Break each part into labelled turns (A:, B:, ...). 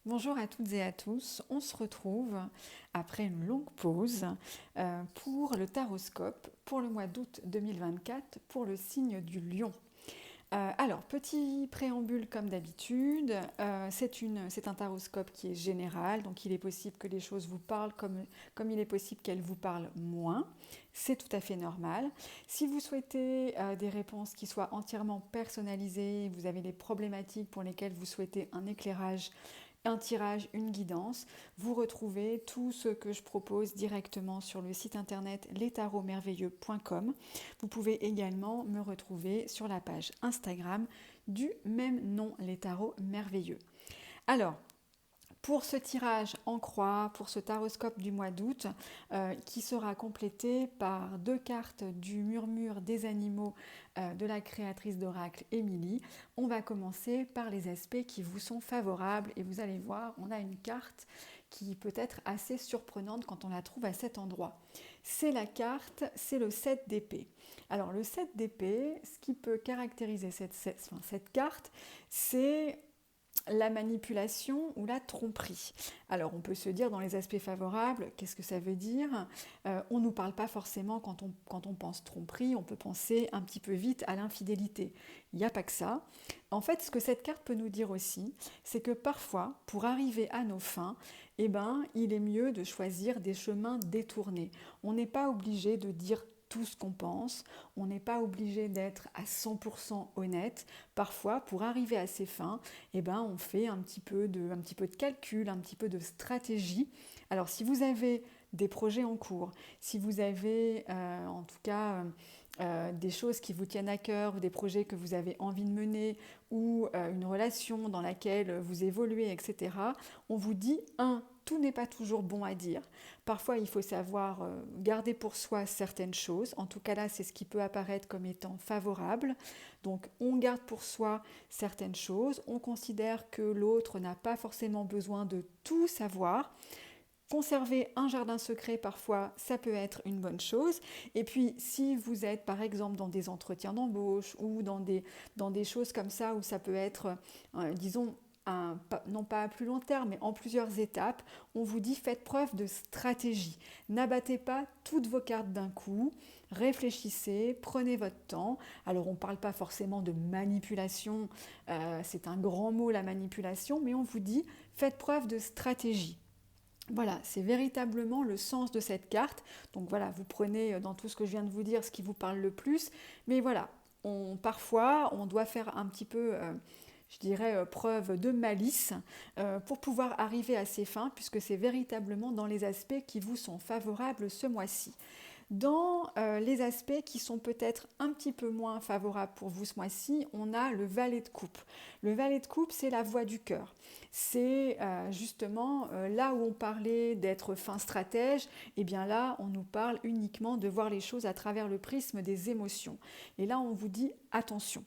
A: Bonjour à toutes et à tous, on se retrouve après une longue pause pour le taroscope pour le mois d'août 2024 pour le signe du lion. Alors, petit préambule comme d'habitude, c'est un taroscope qui est général, donc il est possible que les choses vous parlent comme il est possible qu'elles vous parlent moins. C'est tout à fait normal. Si vous souhaitez des réponses qui soient entièrement personnalisées, vous avez des problématiques pour lesquelles vous souhaitez un éclairage, un tirage, une guidance, vous retrouvez tout ce que je propose directement sur le site internet lestarotmerveilleux.com. Vous pouvez également me retrouver sur la page Instagram du même nom, les tarots merveilleux. Alors, pour ce tirage en croix, pour ce taroscope du mois d'août, qui sera complété par deux cartes du murmure des animaux de la créatrice d'oracle Émilie, on va commencer par les aspects qui vous sont favorables et vous allez voir, on a une carte qui peut être assez surprenante quand on la trouve à cet endroit. C'est le 7 d'épée. Alors le 7 d'épée, ce qui peut caractériser cette carte, c'est la manipulation ou la tromperie. Alors on peut se dire dans les aspects favorables, qu'est-ce que ça veut dire On ne nous parle pas forcément quand on pense tromperie, on peut penser un petit peu vite à l'infidélité. Il n'y a pas que ça. En fait, ce que cette carte peut nous dire aussi, c'est que parfois, pour arriver à nos fins, il est mieux de choisir des chemins détournés. On n'est pas obligé de dire tout ce qu'on pense, on n'est pas obligé d'être à 100% honnête. Parfois, pour arriver à ses fins, on fait un petit peu de calcul, un petit peu de stratégie. Alors, si vous avez des projets en cours, si vous avez en tout cas des choses qui vous tiennent à cœur, des projets que vous avez envie de mener ou une relation dans laquelle vous évoluez, etc., on vous dit, tout n'est pas toujours bon à dire. Parfois, il faut savoir garder pour soi certaines choses. En tout cas, là, c'est ce qui peut apparaître comme étant favorable. Donc, on garde pour soi certaines choses. On considère que l'autre n'a pas forcément besoin de tout savoir. Conserver un jardin secret, parfois, ça peut être une bonne chose. Et puis, si vous êtes, par exemple, dans des entretiens d'embauche ou dans des choses comme ça, où ça peut être, disons, non pas à plus long terme, mais en plusieurs étapes, on vous dit faites preuve de stratégie. N'abattez pas toutes vos cartes d'un coup, réfléchissez, prenez votre temps. Alors on ne parle pas forcément de manipulation, c'est un grand mot la manipulation, mais on vous dit faites preuve de stratégie. Voilà, c'est véritablement le sens de cette carte. Donc voilà, vous prenez dans tout ce que je viens de vous dire ce qui vous parle le plus. Mais voilà, parfois, on doit faire un petit peu, je dirais, preuve de malice pour pouvoir arriver à ses fins, puisque c'est véritablement dans les aspects qui vous sont favorables ce mois-ci. Dans les aspects qui sont peut-être un petit peu moins favorables pour vous ce mois-ci, on a le valet de coupe. Le valet de coupe, c'est la voie du cœur. C'est justement là où on parlait d'être fin stratège, et bien là, on nous parle uniquement de voir les choses à travers le prisme des émotions. Et là, on vous dit attention.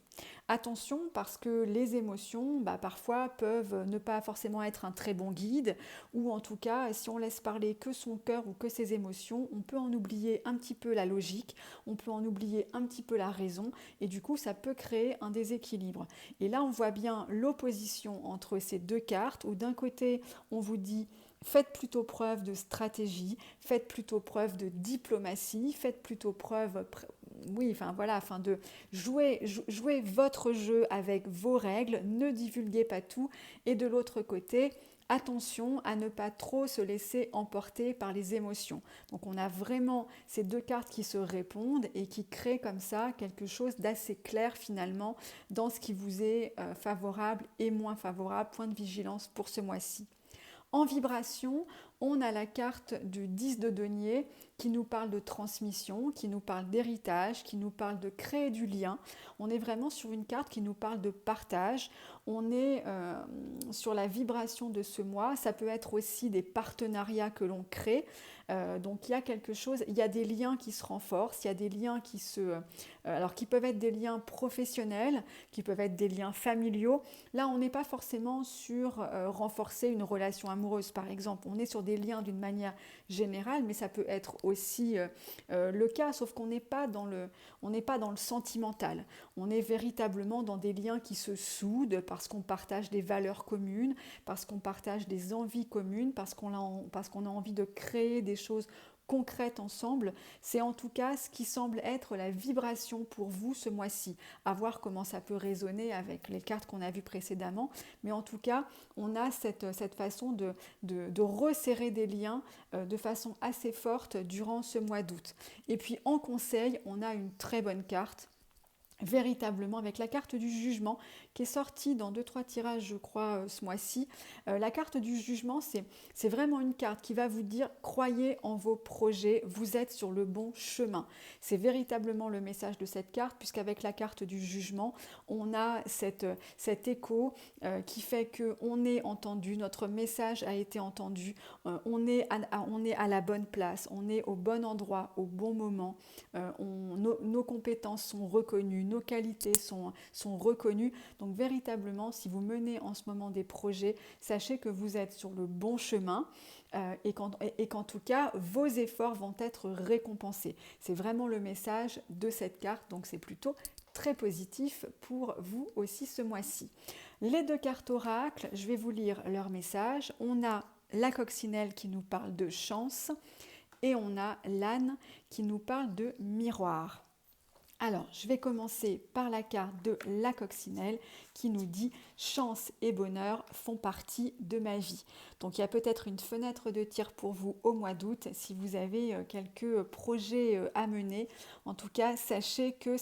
A: Attention parce que les émotions, parfois, peuvent ne pas forcément être un très bon guide, ou en tout cas, si on laisse parler que son cœur ou que ses émotions, on peut en oublier un petit peu la logique, on peut en oublier un petit peu la raison, et du coup, ça peut créer un déséquilibre. Et là, on voit bien l'opposition entre ces deux cartes, où d'un côté, on vous dit faites plutôt preuve de stratégie, faites plutôt preuve de diplomatie, faites plutôt preuve, oui, enfin voilà, afin de jouer votre jeu avec vos règles, ne divulguez pas tout. Et de l'autre côté, attention à ne pas trop se laisser emporter par les émotions. Donc on a vraiment ces deux cartes qui se répondent et qui créent comme ça quelque chose d'assez clair finalement dans ce qui vous est favorable et moins favorable. Point de vigilance pour ce mois-ci. En vibration, on a la carte du 10 de denier qui nous parle de transmission, qui nous parle d'héritage, qui nous parle de créer du lien. On est vraiment sur une carte qui nous parle de partage. On est sur la vibration de ce mois. Ça peut être aussi des partenariats que l'on crée. Donc il y a quelque chose, il y a des liens qui se renforcent, il y a des liens qui peuvent être des liens professionnels, qui peuvent être des liens familiaux. Là, on n'est pas forcément sur renforcer une relation amoureuse, par exemple. On est sur des des liens d'une manière générale, mais ça peut être aussi le cas, sauf qu'on n'est pas dans le sentimental. On est véritablement dans des liens qui se soudent parce qu'on partage des valeurs communes, parce qu'on partage des envies communes, parce qu'on a envie de créer des choses concrètes ensemble. C'est en tout cas ce qui semble être la vibration pour vous ce mois-ci. À voir comment ça peut résonner avec les cartes qu'on a vues précédemment. Mais en tout cas, on a cette façon de resserrer des liens de façon assez forte durant ce mois d'août. Et puis en conseil, on a une très bonne carte véritablement avec la carte du jugement qui est sortie dans 2-3 tirages je crois ce mois-ci. La carte du jugement c'est vraiment une carte qui va vous dire croyez en vos projets, vous êtes sur le bon chemin. C'est véritablement le message de cette carte puisqu'avec la carte du jugement on a cet écho qui fait qu'on est entendu, notre message a été entendu, on est à la bonne place, on est au bon endroit, au bon moment, nos compétences sont reconnues, nos qualités sont reconnues. Donc véritablement, si vous menez en ce moment des projets, sachez que vous êtes sur le bon chemin et qu'en tout cas, vos efforts vont être récompensés. C'est vraiment le message de cette carte, donc c'est plutôt très positif pour vous aussi ce mois-ci. Les 2 cartes oracles, je vais vous lire leur message. On a la coccinelle qui nous parle de chance et on a l'âne qui nous parle de miroir. Alors, je vais commencer par la carte de la coccinelle qui nous dit « Chance et bonheur font partie de ma vie ». Donc, il y a peut-être une fenêtre de tir pour vous au mois d'août si vous avez quelques projets à mener. En tout cas, sachez que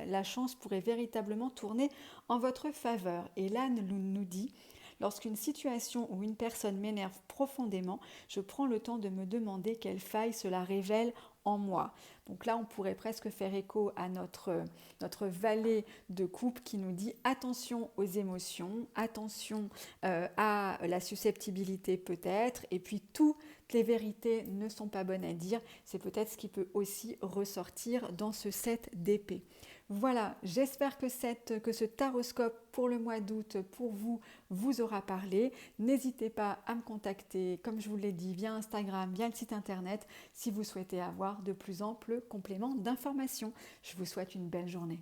A: la chance pourrait véritablement tourner en votre faveur. Et là, nous dit « Lorsqu'une situation ou une personne m'énerve profondément, je prends le temps de me demander quelle faille cela révèle en moi. » Donc là, on pourrait presque faire écho à notre valet de coupe qui nous dit attention aux émotions, attention à la susceptibilité peut-être, et puis toutes les vérités ne sont pas bonnes à dire. C'est peut-être ce qui peut aussi ressortir dans ce set d'épée. Voilà, j'espère que ce taroscope pour le mois d'août pour vous aura parlé. N'hésitez pas à me contacter, comme je vous l'ai dit, via Instagram, via le site internet, si vous souhaitez avoir de plus amples compléments d'informations. Je vous souhaite une belle journée.